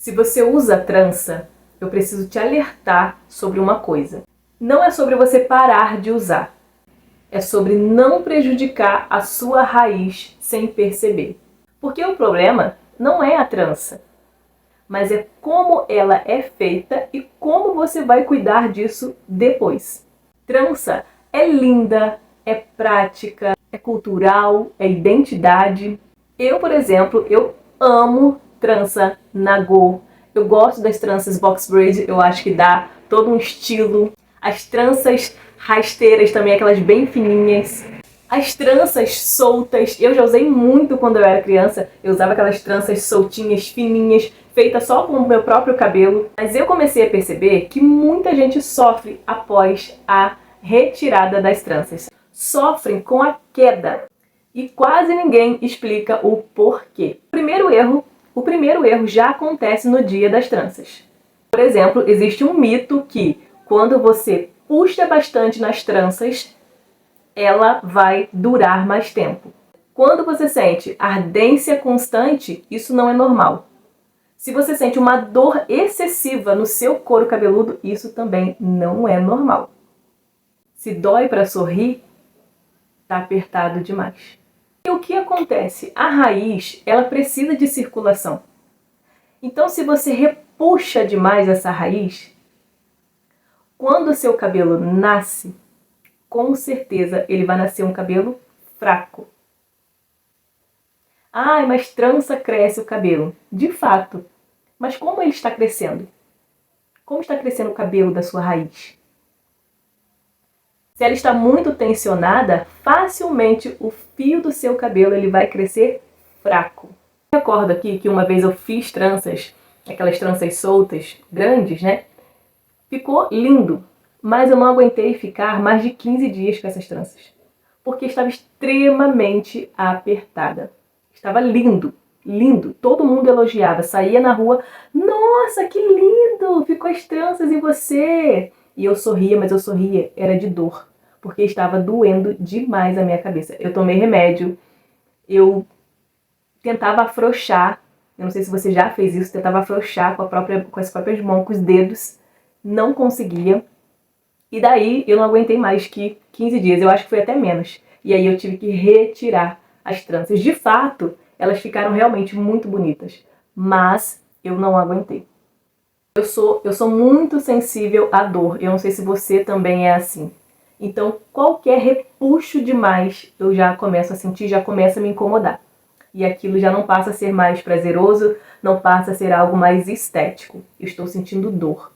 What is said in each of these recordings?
Se você usa trança, eu preciso te alertar sobre uma coisa. Não é sobre você parar de usar. É sobre não prejudicar a sua raiz sem perceber. Porque o problema não é a trança, mas é como ela é feita e como você vai cuidar disso depois. Trança é linda, é prática, é cultural, é identidade. Eu, por exemplo, eu amo trança nagô. Eu gosto das tranças box braid, eu acho que dá todo um estilo. As tranças rasteiras também, aquelas bem fininhas. As tranças soltas, eu já usei muito quando eu era criança. Eu usava aquelas tranças soltinhas, fininhas, feitas só com o meu próprio cabelo. Mas eu comecei a perceber que muita gente sofre após a retirada das tranças. Sofrem com a queda. E quase ninguém explica o porquê. O primeiro erro já acontece no dia das tranças. Por exemplo, existe um mito que quando você puxa bastante nas tranças, ela vai durar mais tempo. Quando você sente ardência constante, isso não é normal. Se você sente uma dor excessiva no seu couro cabeludo, isso também não é normal. Se dói para sorrir, tá apertado demais. E o que acontece? A raiz, ela precisa de circulação. Então, se você repuxa demais essa raiz, quando o seu cabelo nasce, com certeza ele vai nascer um cabelo fraco. Ah, mas trança cresce o cabelo. De fato. Mas como ele está crescendo? Como está crescendo o cabelo da sua raiz? Se ela está muito tensionada, facilmente o fio do seu cabelo ele vai crescer fraco. Eu recordo aqui que uma vez eu fiz tranças, aquelas tranças soltas, grandes, né? Ficou lindo, mas eu não aguentei ficar mais de 15 dias com essas tranças, porque estava extremamente apertada. Estava lindo, lindo, todo mundo elogiava, saía na rua, nossa, que lindo, ficou as tranças em você! E eu sorria, mas eu sorria, era de dor, porque estava doendo demais a minha cabeça. Eu tomei remédio, eu tentava afrouxar, eu não sei se você já fez isso, tentava afrouxar com as próprias mãos, com os dedos, não conseguia. E daí eu não aguentei mais que 15 dias, eu acho que foi até menos. E aí eu tive que retirar as tranças. De fato, elas ficaram realmente muito bonitas, mas eu não aguentei. Eu sou muito sensível à dor, eu não sei se você também é assim. Então, qualquer repuxo demais, eu já começo a sentir, já começa a me incomodar. E aquilo já não passa a ser mais prazeroso, não passa a ser algo mais estético. Eu estou sentindo dor.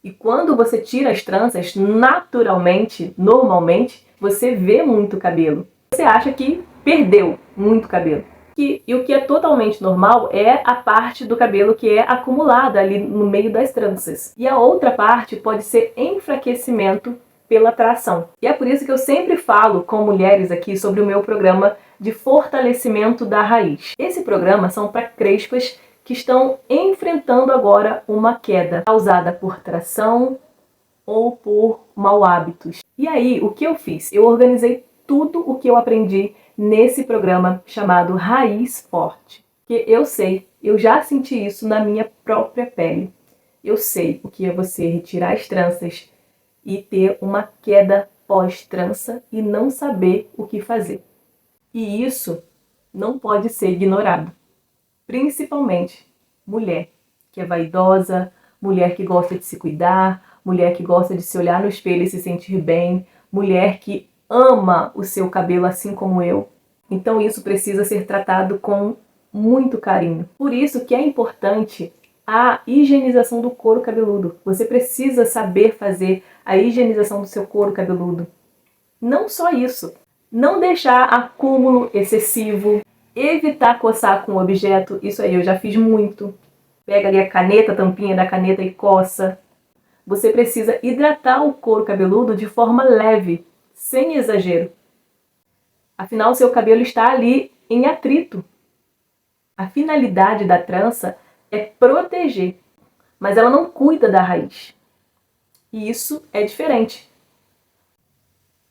E quando você tira as tranças, naturalmente, normalmente, você vê muito cabelo. Você acha que perdeu muito cabelo. E o que é totalmente normal é a parte do cabelo que é acumulada ali no meio das tranças. E a outra parte pode ser enfraquecimento pela tração. E é por isso que eu sempre falo com mulheres aqui sobre o meu programa de fortalecimento da raiz. Esse programa são para crespas que estão enfrentando agora uma queda causada por tração ou por mau hábitos. E aí, o que eu fiz? Eu organizei tudo o que eu aprendi nesse programa chamado Raiz Forte. Porque eu sei, eu já senti isso na minha própria pele. Eu sei o que é você retirar as tranças e ter uma queda pós-trança e não saber o que fazer. E isso não pode ser ignorado. Principalmente mulher, que é vaidosa, mulher que gosta de se cuidar, mulher que gosta de se olhar no espelho e se sentir bem, mulher que ama o seu cabelo assim como eu. Então isso precisa ser tratado com muito carinho. Por isso que é importante a higienização do couro cabeludo. Você precisa saber fazer a higienização do seu couro cabeludo. Não só isso, não deixar acúmulo excessivo, evitar coçar com o objeto, isso aí eu já fiz muito. Pega ali a caneta, a tampinha da caneta e coça. Você precisa hidratar o couro cabeludo de forma leve, sem exagero. Afinal, o seu cabelo está ali em atrito. A finalidade da trança é proteger, mas ela não cuida da raiz. E isso é diferente.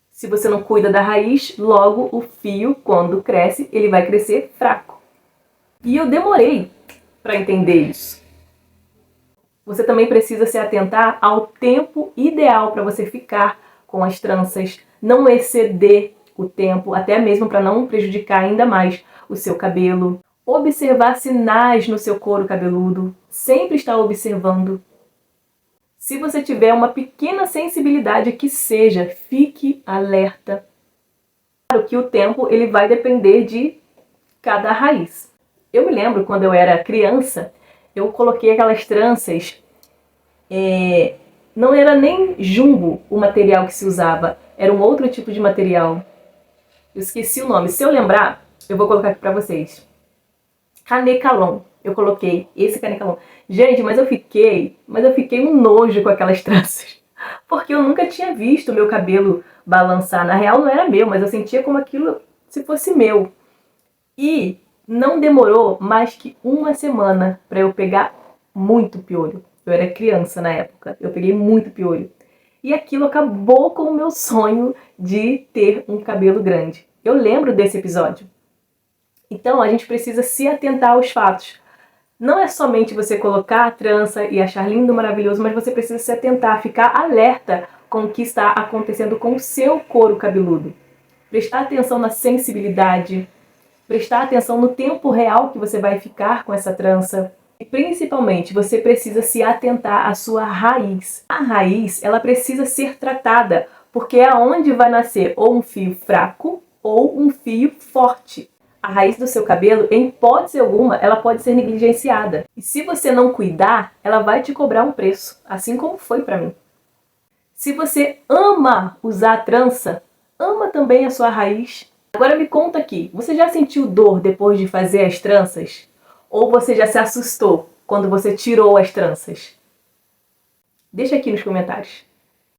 Se você não cuida da raiz, logo o fio, quando cresce, ele vai crescer fraco. E eu demorei para entender isso. Você também precisa se atentar ao tempo ideal para você ficar com as tranças, não exceder o tempo, até mesmo para não prejudicar ainda mais o seu cabelo. Observar sinais no seu couro cabeludo, sempre estar observando. Se você tiver uma pequena sensibilidade que seja, fique alerta. Claro que o tempo ele vai depender de cada raiz. Eu me lembro quando eu era criança, eu coloquei aquelas tranças, não era nem jumbo o material que se usava, era um outro tipo de material. Eu esqueci o nome, se eu lembrar, eu vou colocar aqui pra vocês. Canecalon, eu coloquei esse canecalon. Gente, mas eu fiquei um nojo com aquelas tranças, porque eu nunca tinha visto o meu cabelo balançar. Na real não era meu, mas eu sentia como aquilo se fosse meu. E não demorou mais que uma semana para eu pegar muito piolho. Eu era criança na época, eu peguei muito piolho. E aquilo acabou com o meu sonho de ter um cabelo grande. Eu lembro desse episódio. Então a gente precisa se atentar aos fatos. Não é somente você colocar a trança e achar lindo, maravilhoso, mas você precisa se atentar, ficar alerta com o que está acontecendo com o seu couro cabeludo. Prestar atenção na sensibilidade, prestar atenção no tempo real que você vai ficar com essa trança. E principalmente, você precisa se atentar à sua raiz. A raiz, ela precisa ser tratada, porque é onde vai nascer ou um fio fraco ou um fio forte. A raiz do seu cabelo, em hipótese alguma, ela pode ser negligenciada. E se você não cuidar, ela vai te cobrar um preço, assim como foi para mim. Se você ama usar trança, ama também a sua raiz. Agora me conta aqui, você já sentiu dor depois de fazer as tranças? Ou você já se assustou quando você tirou as tranças? Deixa aqui nos comentários.